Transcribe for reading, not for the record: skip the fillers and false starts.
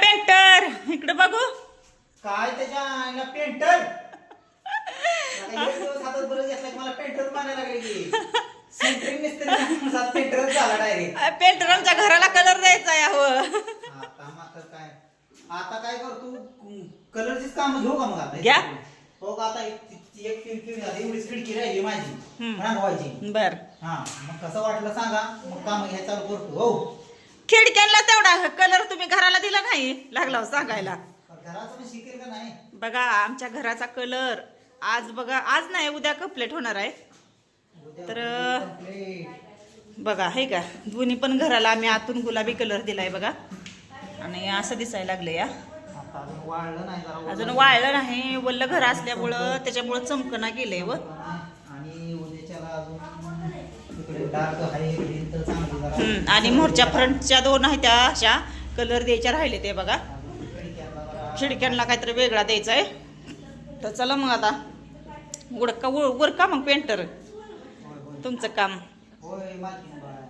Painter इकडे बघू काय त्याच्या पेंटर हातात बरं घेतला की मला पेंटर मारायला लागले की सेंटरिंग मिस्त्री पेंटरच झाला डायरेक्ट. पेंटर आमच्या घराला कलर द्यायचा आहे अहो. आता मात्र काय आता काय करतो कलरचीच काम घेऊ का मग आता घ्या. हो का आता एक खिडकी झाली एवढीच खिडकी राहिली माझी रांगवायची. बर हा मग कसं वाटलं सांगा मग काम घ्यायला चालू करतो. हो खिडक्यांना तेवढा कलर तुम्ही घराला दिला नाही लागला हो सांगायला. घराचं पण शिकेल का नाही. बघा आमच्या घराचा कलर आज बघा आज नाही उद्या कंप्लीट होणार आहे. तर बघा हे का दोन्ही पण घराला आम्ही आतून गुलाबी कलर दिलाय बघा आणि असं दिसायला लागलं या. वाळलं नाही जरा अजून वाळलं नाही वल्ल घर असल्यामुळं त्याच्यामुळं चमकना गेलंय व. आणि उद्याच्याला अजून तिकडे डार्क आहे तर चांगली जरा आणि मोरच्या फ्रंटच्या दोन आहेत त्या अशा कलर द्यायच्या राहिले ते बघा. खिडक्यांना काहीतरी वेगळा द्यायचा आहे. तर चला मग आता उडका वर का मग पेंटर तुमचं काम. होय मालकीन बाय.